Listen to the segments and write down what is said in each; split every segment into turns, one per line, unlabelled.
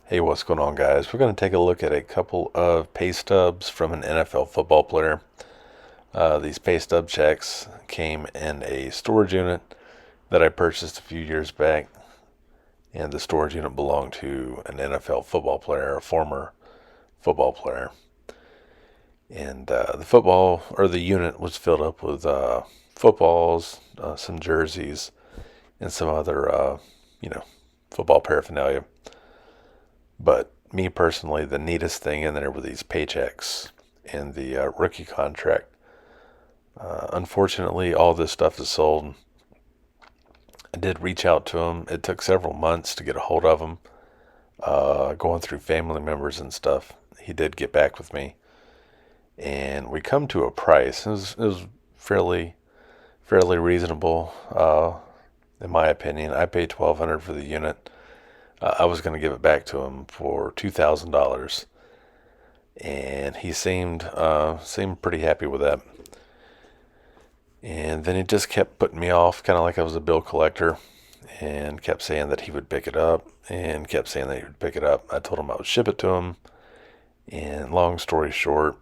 Hey, what's going on, guys? We're going to take a look at a couple of pay stubs from an NFL football player. These pay stub checks came in a storage unit that I purchased a few years back, and the storage unit belonged to an NFL football player, a former football player. And the unit was filled up with footballs, some jerseys, and some other, you know, football paraphernalia. But me personally, the neatest thing in there were these paychecks and the rookie contract. Unfortunately, all this stuff is sold. I did reach out to him. It took several months to get a hold of him, going through family members and stuff. He did get back with me, and we come to a price. It was fairly reasonable, in my opinion. I paid $1,200 for the unit. I was going to give it back to him for $2,000, and he seemed pretty happy with that. And then he just kept putting me off, kind of like I was a bill collector, and kept saying that he would pick it up, and kept saying that he would pick it up. I told him I would ship it to him, and long story short,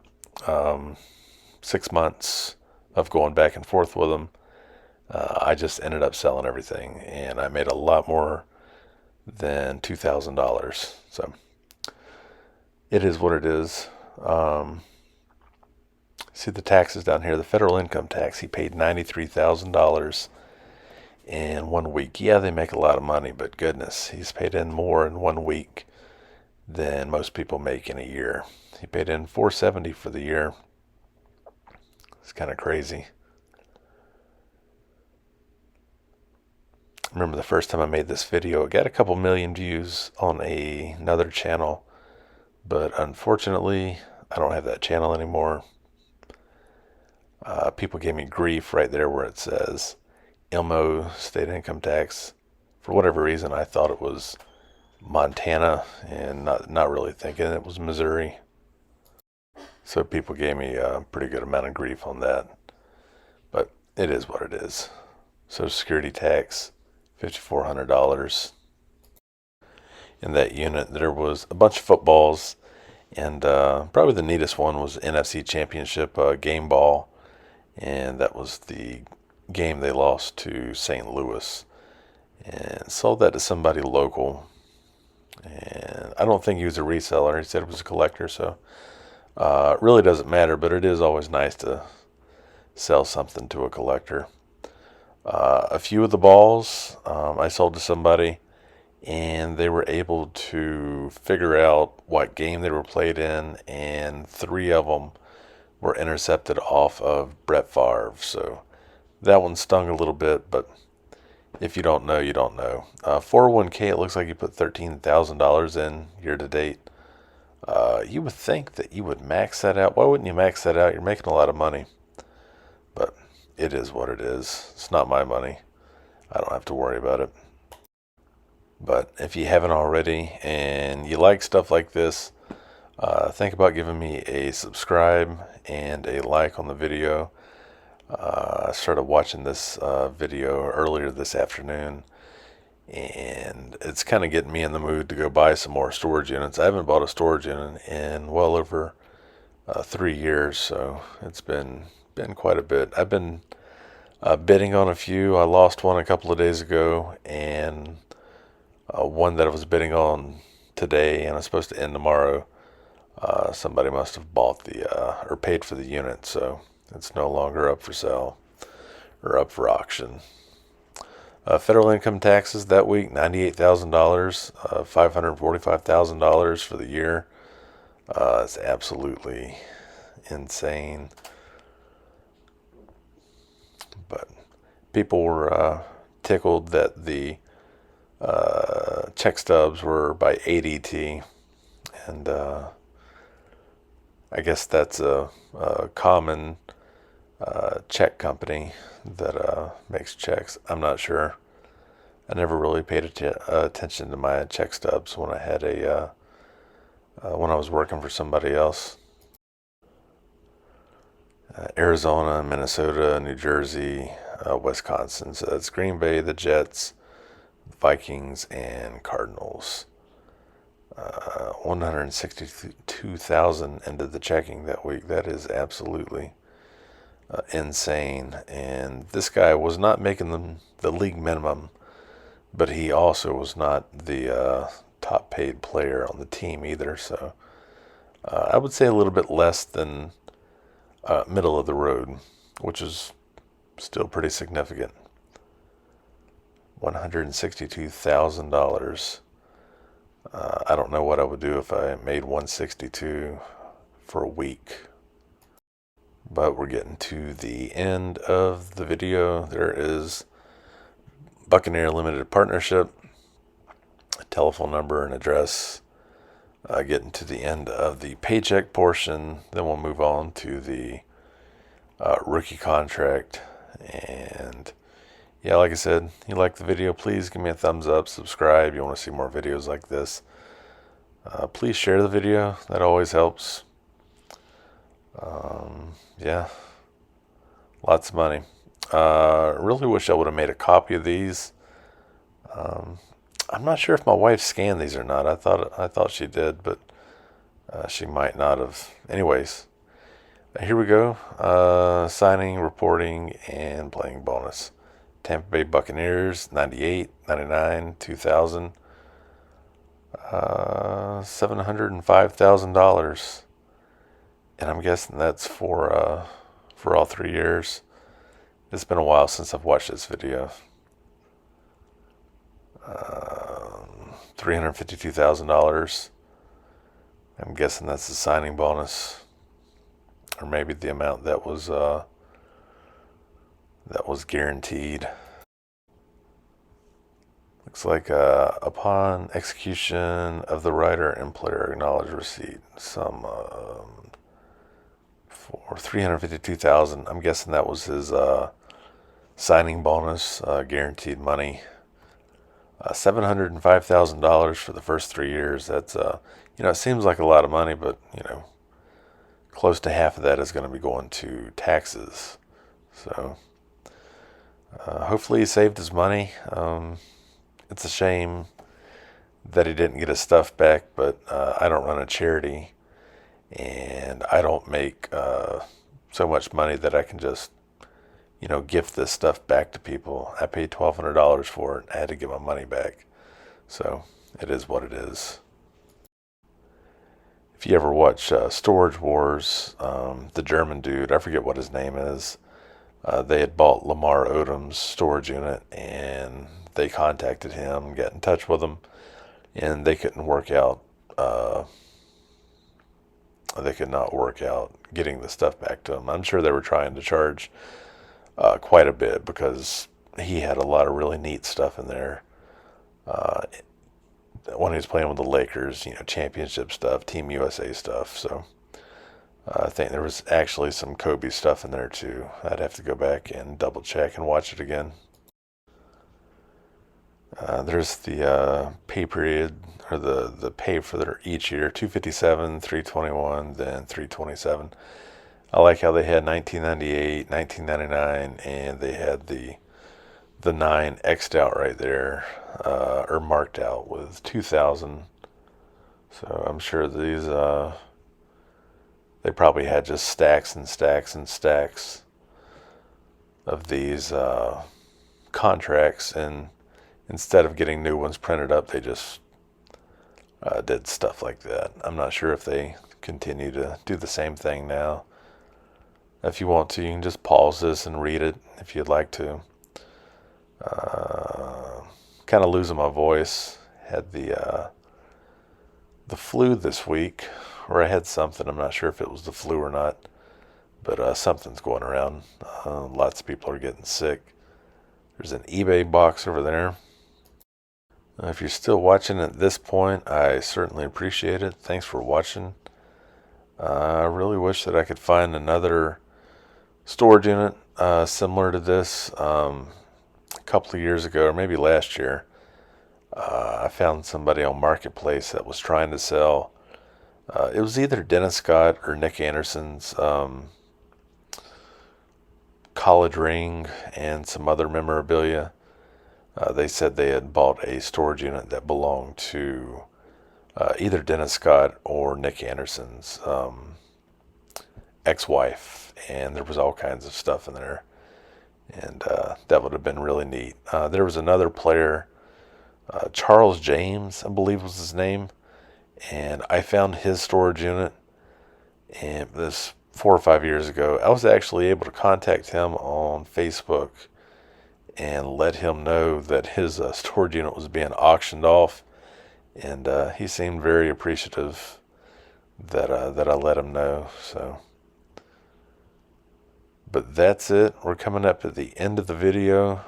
6 months of going back and forth with him, I just ended up selling everything, and I made a lot more than $2,000. So it is what it is. See the taxes down here. The federal income tax, he paid $93,000 in 1 week. Yeah, they make a lot of money, but goodness, he's paid in more in 1 week than most people make in a year. He paid in $470 for the year. It's kind of crazy. I remember the first time I made this video, it got a couple million views on another channel, but unfortunately, I don't have that channel anymore. People gave me grief right there where it says ILMO, state income tax. For whatever reason, I thought it was Montana, and not really thinking it was Missouri. So people gave me a pretty good amount of grief on that. But it is what it is. Social Security tax, $5,400. In that unit, there was a bunch of footballs, and probably the neatest one was NFC Championship game ball, and that was the game they lost to St. Louis, and sold that to somebody local. And I don't think he was a reseller. He said it was a collector, so it really doesn't matter, but it is always nice to sell something to a collector. A few of the balls I sold to somebody, and they were able to figure out what game they were played in, and three of them were intercepted off of Brett Favre. So that one stung a little bit, but if you don't know, you don't know. 401k, it looks like you put $13,000 in year to date. You would think that you would max that out. Why wouldn't you max that out? You're making a lot of money. But it is what it is. It's not my money. I don't have to worry about it. But if you haven't already and you like stuff like this, think about giving me a subscribe and a like on the video. I started watching this video earlier this afternoon, and it's kind of getting me in the mood to go buy some more storage units. I haven't bought a storage unit in well over 3 years, so it's been quite a bit. I've been bidding on a few. I lost one a couple of days ago, and one that I was bidding on today, and it's supposed to end tomorrow. Somebody must have bought or paid for the unit, so it's no longer up for sale or up for auction. Federal income taxes that week, $98,000, $545,000 for the year. It's absolutely insane. But people were tickled that the check stubs were by ADT, and I guess that's a common check company that makes checks. I'm not sure. I never really paid attention to my check stubs when I had when I was working for somebody else. Arizona, Minnesota, New Jersey, Wisconsin. So that's Green Bay, the Jets, Vikings, and Cardinals. 162,000 into the checking that week. That is absolutely insane. And this guy was not making the league minimum, but he also was not the top paid player on the team either. So I would say a little bit less than middle of the road, which is still pretty significant. $162,000. I don't know what I would do if I made 162 for a week. But we're getting to the end of the video. There is Buccaneer Limited Partnership, a telephone number and address. Getting to the end of the paycheck portion. Then we'll move on to the rookie contract. And yeah, like I said, you like the video, please give me a thumbs up, subscribe. You want to see more videos like this. Please share the video. That always helps. Yeah, lots of money. Really wish I would have made a copy of these. I'm not sure if my wife scanned these or not. I thought she did, but she might not have. Anyways, here we go. Signing, reporting, and playing bonus. Tampa Bay Buccaneers, 98, 99, 2000, $705,000. And I'm guessing that's for all 3 years. It's been a while since I've watched this video. $352,000. I'm guessing that's the signing bonus, or maybe the amount that was guaranteed. Looks like upon execution of the writer and player acknowledged receipt, some for $352,000. I'm guessing that was his signing bonus, guaranteed money. $705,000 for the first 3 years. That's it seems like a lot of money, but close to half of that is going to be going to taxes. So hopefully he saved his money. It's a shame that he didn't get his stuff back, but I don't run a charity, and I don't make so much money that I can just gift this stuff back to people. I paid $1,200 for it. I had to get my money back. So it is what it is. If you ever watch Storage Wars, the German dude, I forget what his name is, they had bought Lamar Odom's storage unit, and they contacted him, got in touch with him, and they couldn't work out. They could not work out getting the stuff back to him. I'm sure they were trying to charge quite a bit because he had a lot of really neat stuff in there. When he was playing with the Lakers, championship stuff, Team USA stuff. So I think there was actually some Kobe stuff in there too. I'd have to go back and double check and watch it again. There's the pay period, or the pay for their each year: 257, 321, then 327. I like how they had 1998, 1999, and they had the 9 X'd out right there, or marked out with 2000. So I'm sure these, they probably had just stacks and stacks and stacks of these contracts, and instead of getting new ones printed up, they just did stuff like that. I'm not sure if they continue to do the same thing now. If you want to, you can just pause this and read it if you'd like to. Kind of losing my voice. Had the flu this week, or I had something. I'm not sure if it was the flu or not, but something's going around. Lots of people are getting sick. There's an eBay box over there. If you're still watching at this point, I certainly appreciate it. Thanks for watching. I really wish that I could find another storage unit similar to this. A couple of years ago, or maybe last year, I found somebody on Marketplace that was trying to sell. It was either Dennis Scott or Nick Anderson's college ring and some other memorabilia. They said they had bought a storage unit that belonged to either Dennis Scott or Nick Anderson's ex-wife, and there was all kinds of stuff in there, and that would have been really neat. There was another player, Charles James, I believe was his name, and I found his storage unit, and this 4 or 5 years ago. I was actually able to contact him on Facebook and let him know that his storage unit was being auctioned off, and he seemed very appreciative that I let him know. So, but that's it. We're coming up at the end of the video.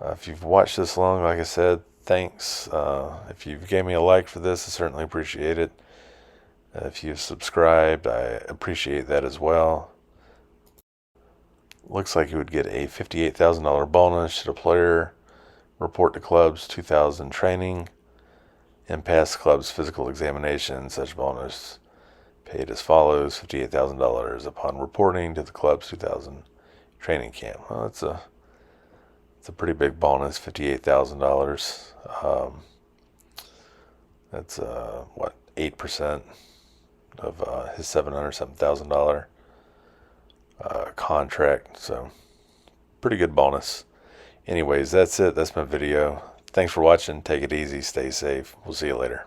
If you've watched this long, like I said, thanks. If you gave me a like for this, I certainly appreciate it. If you've subscribed, I appreciate that as well. Looks like you would get a $58,000 bonus should a player report to club's 2000 training and pass club's physical examination. Such bonus paid as follows: $58,000 upon reporting to the club's 2000 training camp. Well, it's a pretty big bonus, $58,000. That's what, 8% of his $700,000 contract. So pretty good bonus. Anyways, that's it. That's my video. Thanks for watching. Take it easy. Stay safe. We'll see you later.